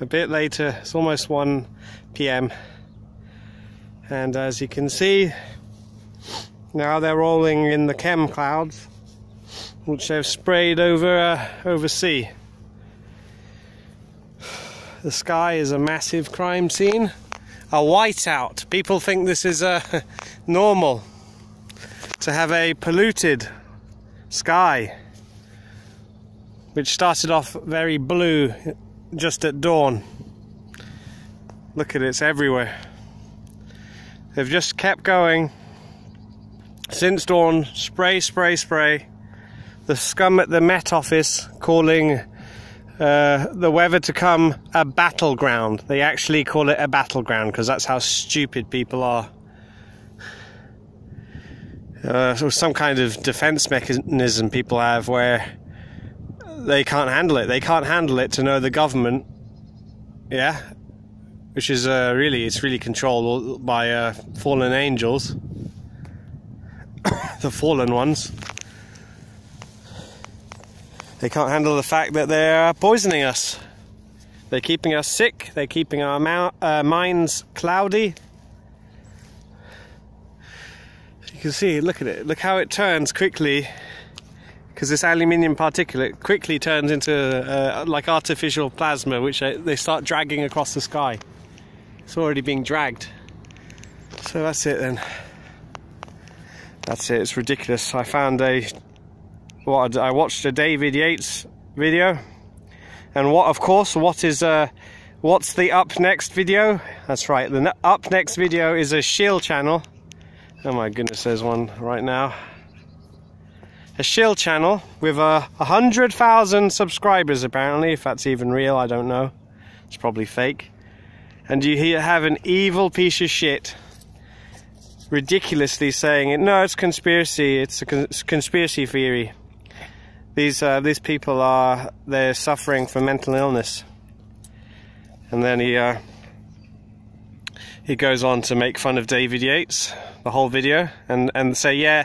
a bit later. It's almost 1 PM, and as you can see, now they're rolling in the chem clouds, which they've sprayed over sea. The sky is a massive crime scene, a whiteout. People think this is normal to have a polluted sky, which started off very blue just at dawn. Look at it, it's everywhere. They've just kept going since dawn. Spray, spray, spray. The scum at the Met Office calling the weather to come a battleground. They actually call it a battleground because that's how stupid people are. So some kind of defense mechanism people have where they can't handle it. They can't handle it to know the government, yeah, which is it's really controlled by fallen angels, the fallen ones. They can't handle the fact that they're poisoning us. They're keeping us sick. They're keeping our minds cloudy. You can see, look at it. Look how it turns quickly, because this aluminium particulate quickly turns into like artificial plasma, which they start dragging across the sky. It's already being dragged. So that's it then. That's it. It's ridiculous. I found I watched a David Yates video, and what's the up next video? That's right, the up next video is a shill channel. Oh my goodness, there's one right now. A shill channel with 100,000 subscribers apparently, if that's even real, I don't know. It's probably fake. And you have an evil piece of shit ridiculously saying, no, it's conspiracy, it's a conspiracy theory. These people they're suffering from mental illness. And then he goes on to make fun of David Yates, the whole video, and say, yeah,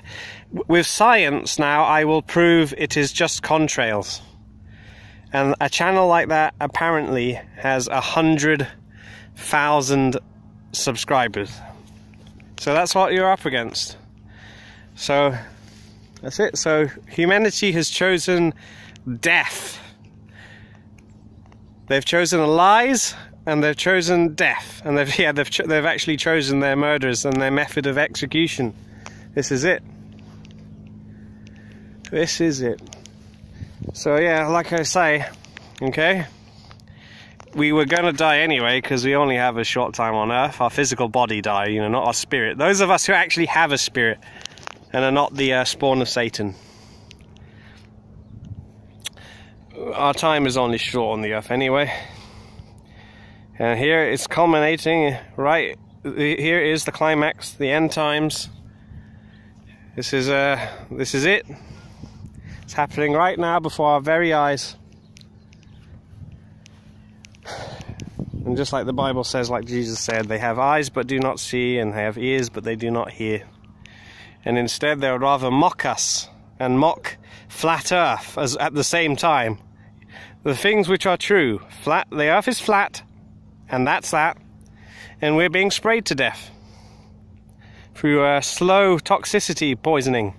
with science now I will prove it is just contrails. And a channel like that apparently has 100,000 subscribers. So that's what you're up against. So that's it. So humanity has chosen death. They've chosen lies, and they've chosen death, and they've actually chosen their murderers and their method of execution. This is it. This is it. So yeah, like I say, okay, we were gonna die anyway because we only have a short time on Earth. Our physical body die, you know, not our spirit. Those of us who actually have a spirit and are not the spawn of Satan. Our time is only short on the Earth anyway. And here it's culminating, right here is the climax, the end times. This is it. It's happening right now before our very eyes. And just like the Bible says, like Jesus said, they have eyes but do not see, and they have ears but they do not hear. And instead they would rather mock us and mock flat Earth at the same time. The things which are true, the Earth is flat, and that's that, and we're being sprayed to death through slow toxicity poisoning.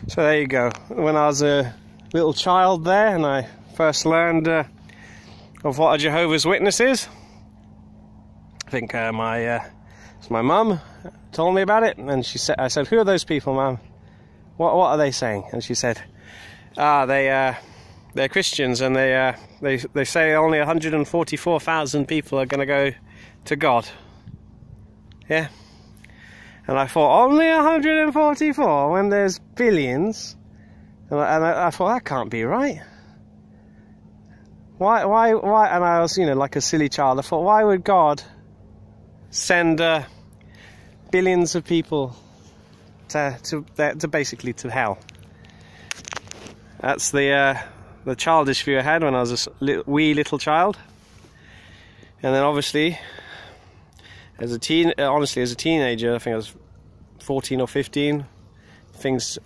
So there you go. When I was a little child there, and I first learned of what a Jehovah's Witness is, I think my mum told me about it, and I said, "Who are those people, Mum? What are they saying?" And she said, they're Christians, and they say only 144,000 people are going to go to God. Yeah. And I thought, only 144 when there's billions? And I thought, that can't be right. Why? And I was, like a silly child, I thought, why would God send billions of people to basically to hell? That's the childish view I had when I was a wee little child. And then obviously, as a teenager, I think I was 14 or 15, things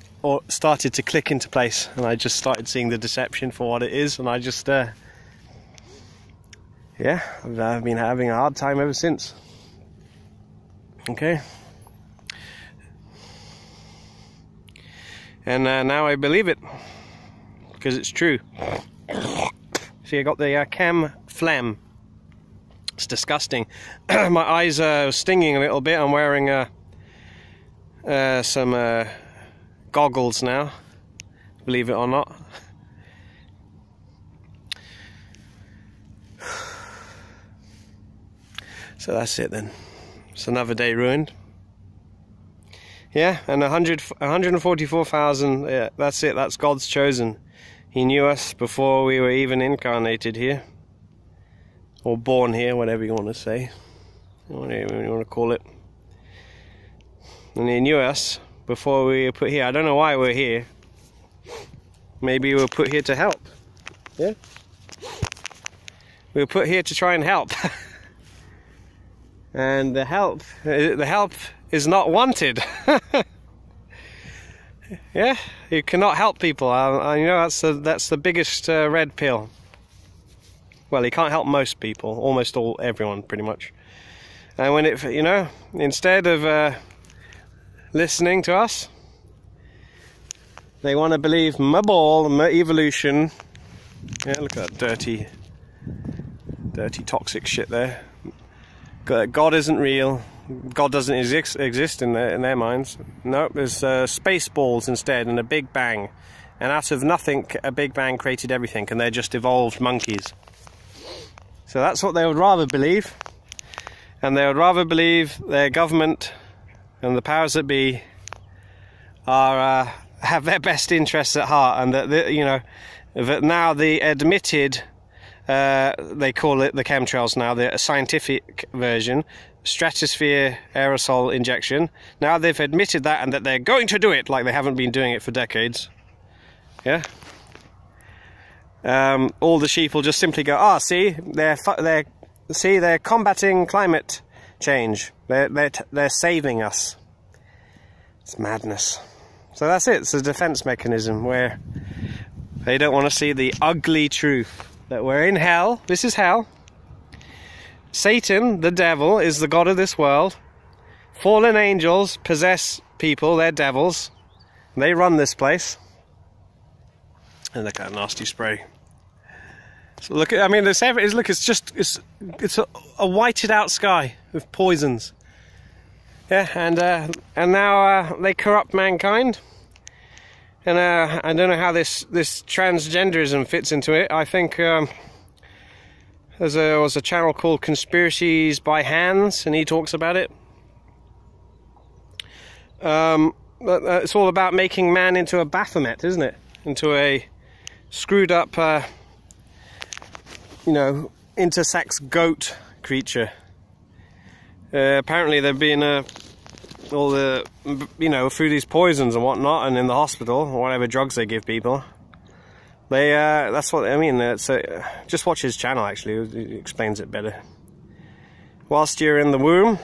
started to click into place, and I just started seeing the deception for what it is, and I just yeah, I've been having a hard time ever since. Okay. And now I believe it, because it's true. See, I got the chem phlegm. It's disgusting. My eyes are stinging a little bit. I'm wearing some goggles now, believe it or not. So that's it then. It's another day ruined. Yeah, and 144,000, yeah, that's it, that's God's chosen. He knew us before we were even incarnated here. Or born here, whatever you want to say. Whatever you want to call it. And He knew us before we were put here. I don't know why we're here. Maybe we were put here to help. Yeah? We were put here to try and help. And the help is not wanted. Yeah, you cannot help people. You know, that's the biggest red pill. Well, you can't help most people, almost everyone, pretty much. And when it, you know, instead of listening to us, they want to believe my evolution. Yeah, look at that dirty, toxic shit there. God isn't real. God doesn't exist in their minds. No, there's space balls instead and a big bang. And out of nothing, a big bang created everything, and they're just evolved monkeys. So that's what they would rather believe. And they would rather believe their government and the powers that be are have their best interests at heart, and that you know, that now the admitted, they call it the chemtrails now, the scientific version, stratosphere aerosol injection. Now they've admitted that, and that they're going to do it, like they haven't been doing it for decades. Yeah. All the sheep will just simply go, "Ah, see, they're combating climate change. They're saving us." It's madness. So that's it. It's a defense mechanism where they don't want to see the ugly truth that we're in hell. This is hell. Satan, the devil, is the god of this world. Fallen angels possess people. They're devils. They run this place. And look at that nasty spray. So look at, I mean, look, it's a whited out sky with poisons. Yeah, and now they corrupt mankind. And I don't know how this transgenderism fits into it. I think there was a channel called Conspiracies by Hans, and he talks about it. It's all about making man into a Baphomet, isn't it? Into a screwed up, you know, intersex goat creature. Apparently they've been all the, you know, through these poisons and whatnot, and in the hospital, or whatever drugs they give people. They, that's what I mean. Just watch his channel, actually, he explains it better. Whilst you're in the womb,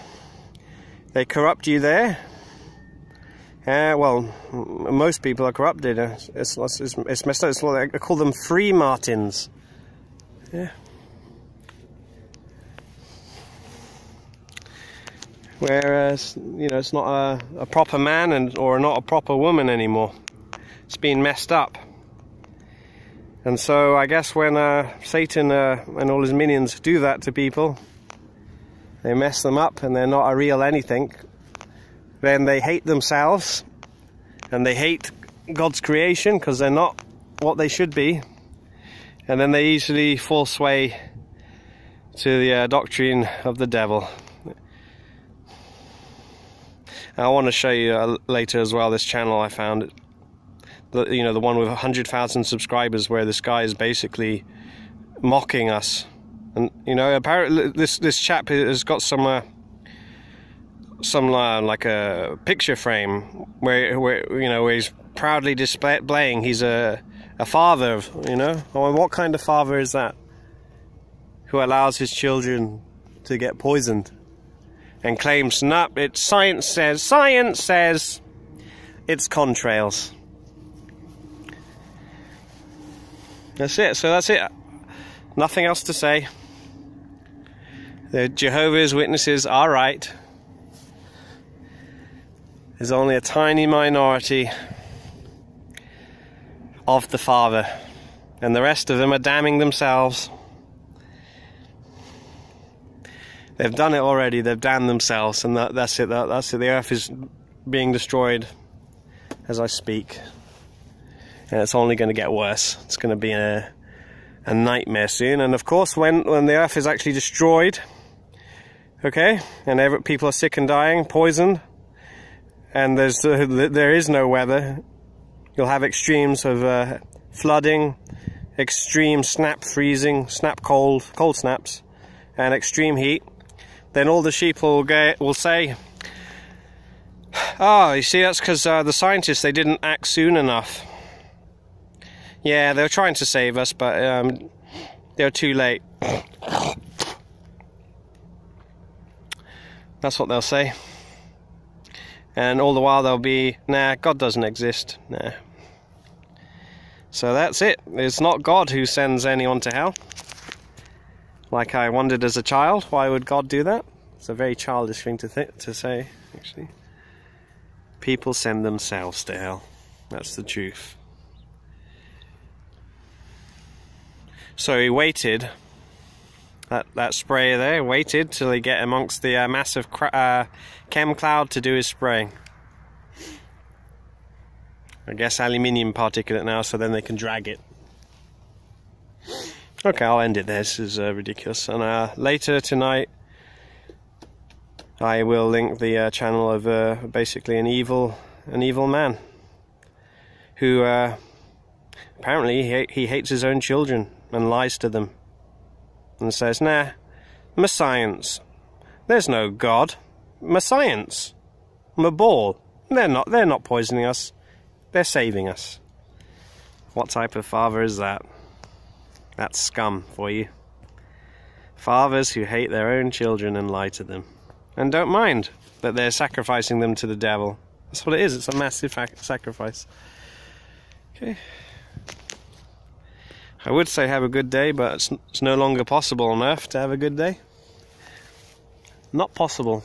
they corrupt you there. Well, most people are corrupted. It's messed up. It's what they call them, free Martins. Yeah. Whereas, you know, it's not a proper man or not a proper woman anymore. It's been messed up. And so I guess when Satan and all his minions do that to people, they mess them up and they're not a real anything, then they hate themselves and they hate God's creation because they're not what they should be. And then they easily fall sway to the doctrine of the devil. I want to show you later as well this channel I found. You know, the one with 100,000 subscribers, where this guy is basically mocking us. And you know, apparently this chap has got some like a picture frame where you know, where he's proudly displaying he's a father, you know. Well, what kind of father is that, who allows his children to get poisoned and claims, "Nah, it's science says it's contrails." That's it. So that's it. Nothing else to say. The Jehovah's Witnesses are right. There's only a tiny minority of the Father, and the rest of them are damning themselves. They've done it already. They've damned themselves, and that's it. That's it. The earth is being destroyed as I speak, and it's only going to get worse. It's going to be a nightmare soon. And of course, when the earth is actually destroyed, okay, and people are sick and dying, poisoned, and there is no weather, you'll have extremes of flooding, extreme snap freezing, cold snaps, and extreme heat. Then all the sheep will say, "Oh, you see, that's because the scientists, they didn't act soon enough. Yeah, they were trying to save us, but they were too late." That's what they'll say. And all the while they'll be, "Nah, God doesn't exist. Nah." So that's it. It's not God who sends anyone to hell. Like I wondered as a child, why would God do that? It's a very childish thing to say, actually. People send themselves to hell. That's the truth. So he waited, that sprayer there, waited till he get amongst the massive chem cloud to do his spraying. I guess aluminium particulate now, so then they can drag it. Okay, I'll end it there. This is ridiculous. And later tonight, I will link the channel of basically an evil man who apparently he hates his own children and lies to them and says, "Nah, my science. There's no God. My science. My ball. They're not poisoning us. They're saving us." What type of father is that? That's scum for you. Fathers who hate their own children and lie to them, and don't mind that they're sacrificing them to the devil. That's what it is. It's a massive sacrifice. Okay. I would say have a good day, but it's no longer possible on Earth to have a good day. Not possible.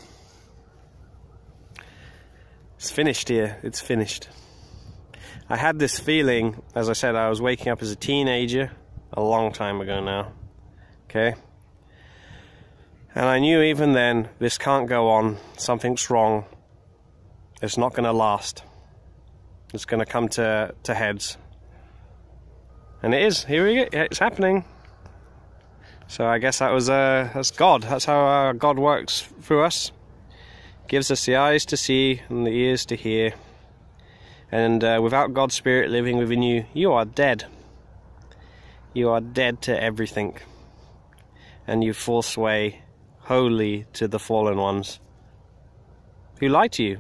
It's finished here. It's finished. I had this feeling, as I said, I was waking up as a teenager a long time ago now. Okay? And I knew even then, this can't go on. Something's wrong. It's not going to last. It's going to come to heads. And it is. Here we go. It's happening. So I guess that's God. That's how God works through us. Gives us the eyes to see and the ears to hear. And without God's Spirit living within you, you are dead. You are dead to everything. And you fall sway wholly to the fallen ones who lie to you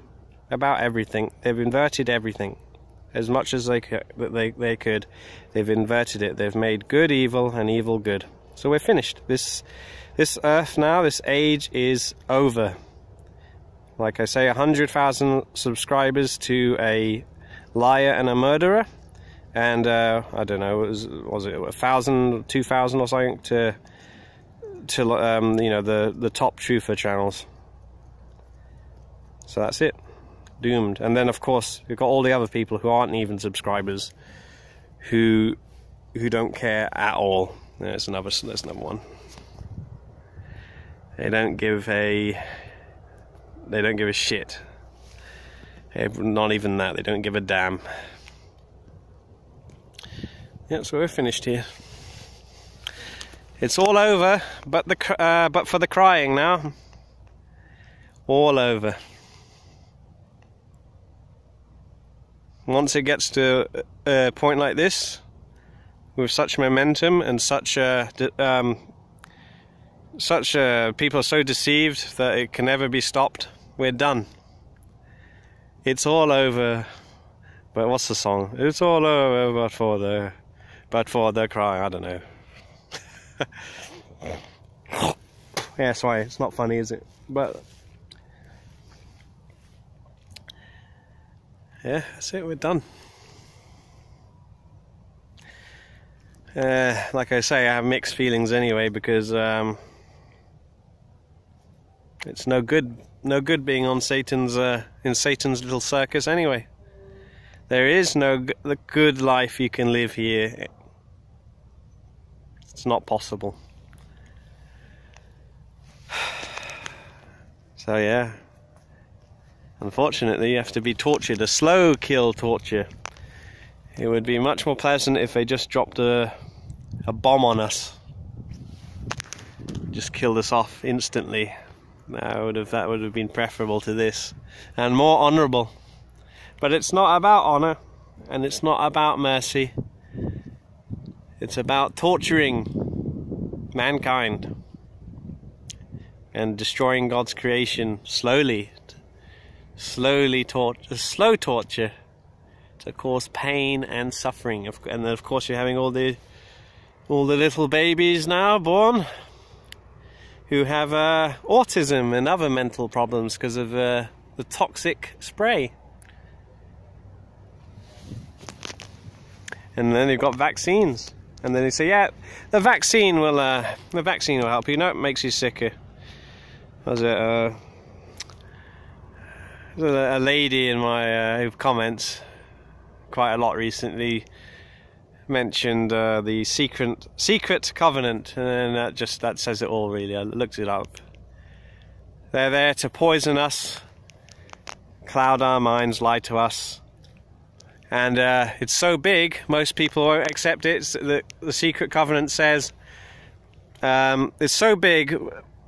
about everything. They've inverted everything as much as they could. They've inverted it. They've made good evil and evil good. So we're finished. This earth now, this age is over. Like I say, 100,000 subscribers to a liar and a murderer, and I don't know, was it 1,000, 2,000 or something to you know, the top truther channels. So that's it, doomed. And then of course you've got all the other people who aren't even subscribers, who don't care at all. There's another one. They don't give a shit. Not even that. They don't give a damn. Yeah, so we're finished here. It's all over, but for the crying now. All over. Once it gets to a point like this, with such momentum and such people are so deceived that it can never be stopped, we're done. It's all over. But what's the song? It's all over but for the cry. I don't know. Yeah, sorry, it's not funny, is it? But yeah, that's it, we're done. Like I say, I have mixed feelings anyway, because It's no good being on Satan's in Satan's little circus anyway. There is no the good life you can live here. It's not possible. So yeah, unfortunately you have to be tortured, a slow kill torture. It would be much more pleasant if they just dropped a bomb on us, just killed us off instantly. That would have been preferable to this, and more honourable. But it's not about honour, and it's not about mercy. It's about torturing mankind and destroying God's creation slowly. Slow torture to cause pain and suffering. And then of course you're having all the little babies now born who have autism and other mental problems because of the toxic spray. And then you've got vaccines, and then they say, yeah, the vaccine will help you. No, it makes you sicker. Was it a lady in my comments quite a lot recently mentioned the secret covenant, and then that says it all really. I looked it up. They're there to poison us, cloud our minds, lie to us, and it's so big most people won't accept it. The secret covenant says it's so big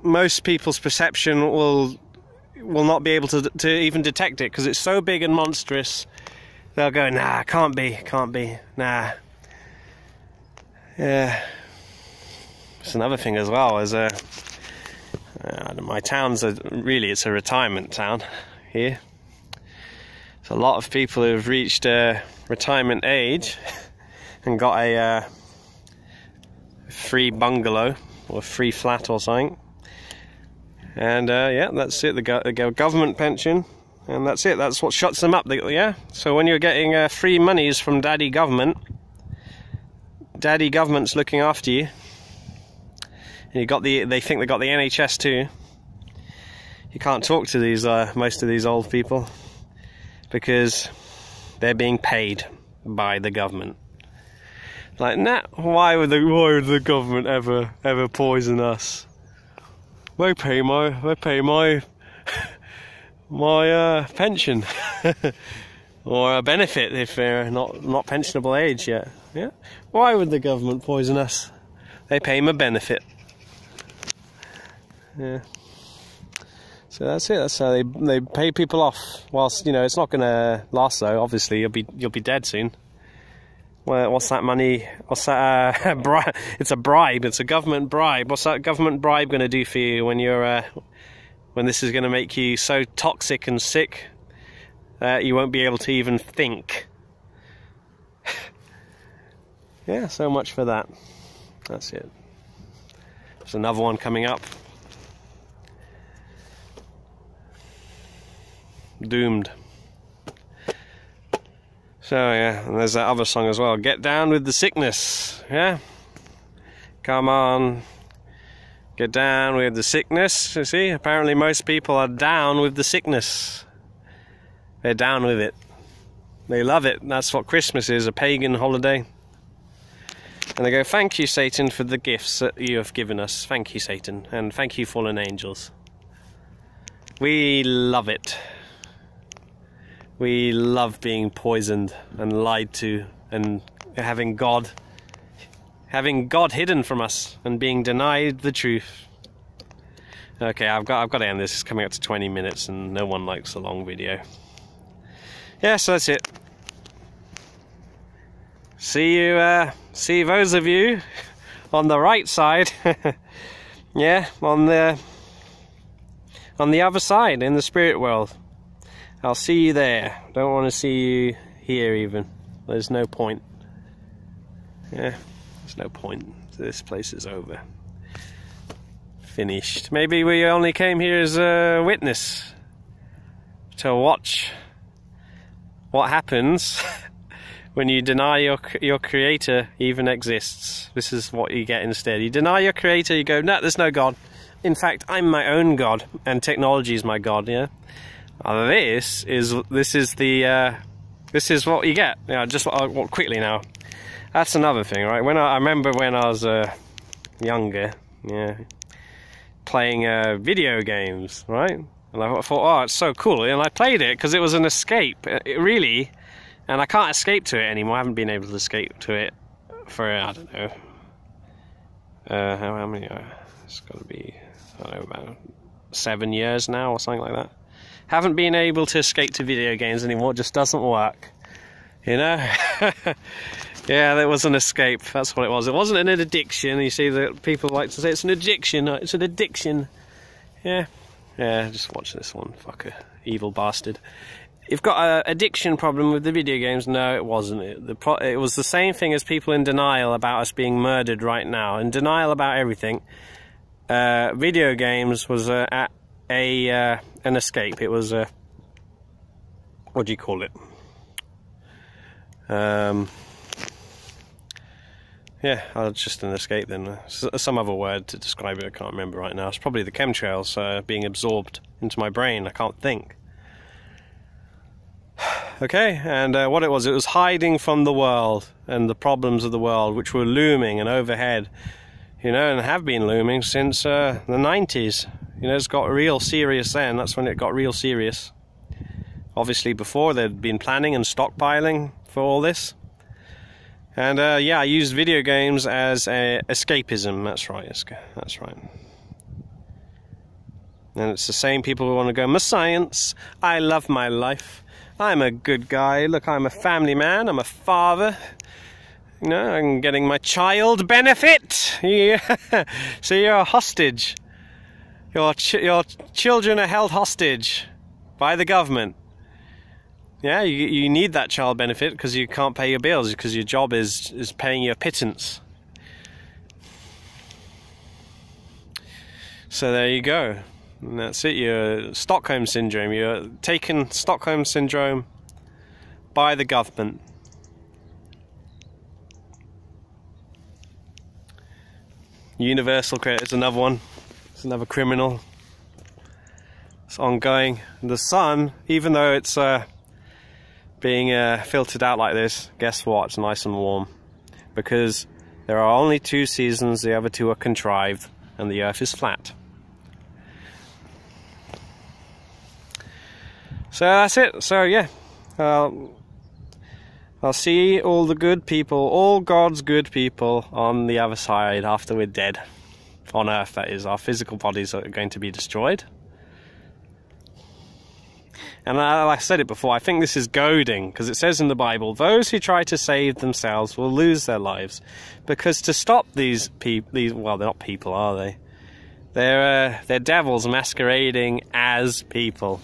most people's perception will not be able to even detect it, because it's so big and monstrous. They'll go, nah, can't be, nah. Yeah. It's another thing as well, is my town's it's a retirement town here. So a lot of people who have reached retirement age and got a free bungalow or free flat or something. And yeah, that's it, the government pension, and that's it, that's what shuts them up. Yeah, so when you're getting free monies from daddy government's looking after you, and they think they got the NHS too. You can't talk to these most of these old people because they're being paid by the government. Like, nah, why would the government ever poison us? They pay my pension or a benefit if they're not pensionable age yet. Yeah, why would the government poison us? They pay my benefit. Yeah. So that's it. That's how they pay people off. Whilst it's not going to last though. Obviously, you'll be dead soon. Well, what's that money? What's that? It's a bribe. It's a government bribe. What's that government bribe going to do for you when you're when this is going to make you so toxic and sick you won't be able to even think? Yeah, so much for that. That's it. There's another one coming up. Doomed. So yeah, and there's that other song as well, Get Down with the Sickness. Yeah, come on, get down with the sickness. You see, apparently most people are down with the sickness. They're down with it. They love it. That's what Christmas is, a pagan holiday. And they go, thank you, Satan, for the gifts that you have given us. Thank you, Satan, and thank you, fallen angels. We love it. We love being poisoned and lied to, and having God hidden from us and being denied the truth. Okay, I've got to end this. It's coming up to 20 minutes and no one likes a long video. Yeah, so that's it. See those of you on the right side. Yeah, on the other side in the spirit world. I'll see you there. Don't want to see you here even. There's no point. Yeah, there's no point. This place is over. Finished. Maybe we only came here as a witness to watch what happens when you deny your creator even exists. This is what you get instead. You deny your creator, you go, no, there's no God. In fact, I'm my own god, and technology is my god. Yeah. This is what you get. Yeah. Just quickly now. That's another thing, right? I remember when I was younger, yeah, playing video games, right? And I thought, oh, it's so cool, and I played it because it was an escape, really. And I can't escape to it anymore. I haven't been able to escape to it for, I don't know, how many? It's got to be, I don't know, about 7 years now or something like that. Haven't been able to escape to video games anymore. It just doesn't work, you know. Yeah, that was an escape. That's what it was. It wasn't an addiction. You see that people like to say it's an addiction. It's an addiction. Yeah. Yeah, just watch this one, fucker, evil bastard. You've got an addiction problem with the video games. No, it wasn't. It was the same thing as people in denial about us being murdered right now. In denial about everything. Video games was an escape. It was a... what do you call it? Yeah, it's just an escape then. Some other word to describe it, I can't remember right now. It's probably the chemtrails being absorbed into my brain. I can't think. Okay, and what it was hiding from the world and the problems of the world, which were looming and overhead, you know, and have been looming since the 90s. You know, it's got real serious then. That's when it got real serious. Obviously before, they'd been planning and stockpiling for all this. And yeah, I used video games as escapism. That's right, that's right. And it's the same people who want to go, my science, I love my life, I'm a good guy, look, I'm a family man, I'm a father, you know, I'm getting my child benefit. Yeah. So you're a hostage. Your children are held hostage by the government. Yeah, you need that child benefit because you can't pay your bills, because your job is paying your pittance. So there you go. And that's it. You're Stockholm Syndrome. You're taken Stockholm Syndrome by the government. Universal credit is another one. It's another criminal. It's ongoing. And the sun, even though it's... being filtered out like this, guess what? It's nice and warm, because there are only 2 seasons, the other 2 are contrived, and the earth is flat. So that's it. So yeah, I'll see all the good people, all God's good people, on the other side after we're dead. On earth, that is. Our physical bodies are going to be destroyed. And like I said it before, I think this is goading, because it says in the Bible, those who try to save themselves will lose their lives. Because to stop these people, well, they're not people, are they? They're devils masquerading as people.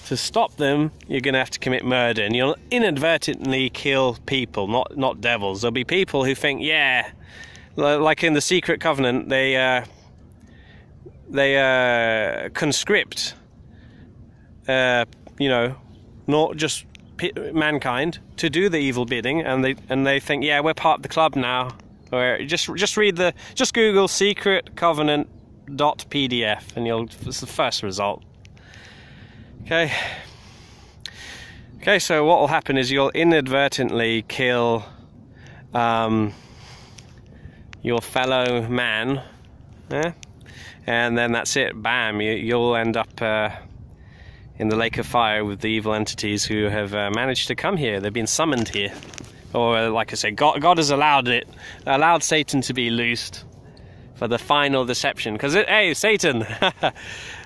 To stop them, you're going to have to commit murder, and you'll inadvertently kill people, not devils. There'll be people who think, yeah, like in the Secret Covenant, they conscript. You know, not just mankind to do the evil bidding, and they think, yeah, we're part of the club now. Or just Google secretcovenant.pdf, and it's the first result. Okay, so what will happen is you'll inadvertently kill your fellow man, yeah? And then that's it, bam, you'll end up in the lake of fire with the evil entities who have managed to come here. They've been summoned here. Or, like I say, God has allowed Satan to be loosed for the final deception. Because, hey, Satan,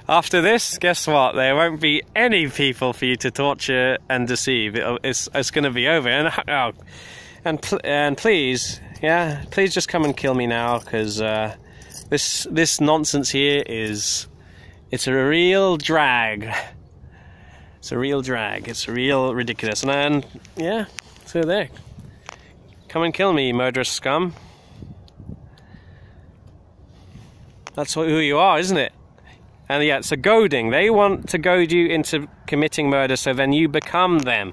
after this, guess what? There won't be any people for you to torture and deceive. It's going to be over. And please, yeah, please just come and kill me now, because this nonsense here it's a real drag. It's a real drag. It's real ridiculous. And yeah, so there. Come and kill me, murderous scum. That's who you are, isn't it? And yeah, it's a goading. They want to goad you into committing murder, so then you become them.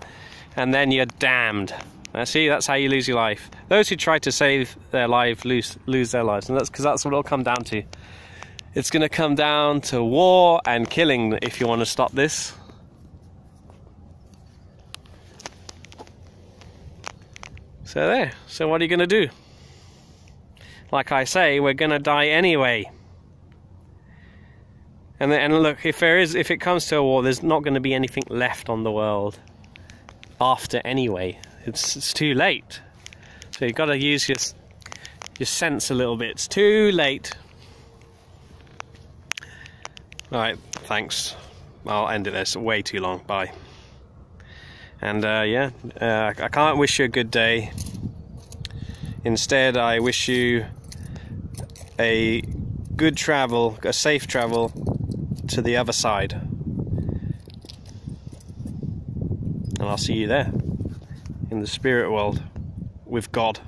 And then you're damned. See, that's how you lose your life. Those who try to save their life lose their lives. And that's because that's what it'll come down to. It's going to come down to war and killing if you want to stop this. So there. So what are you going to do? Like I say, we're going to die anyway. And look, if it comes to a war, there's not going to be anything left on the world after anyway. It's too late. So you've got to use your sense a little bit. It's too late. Alright, thanks. I'll end it there. It's way too long. Bye. And yeah, I can't wish you a good day. Instead, I wish you a good travel, a safe travel to the other side. And I'll see you there, in the spirit world, with God.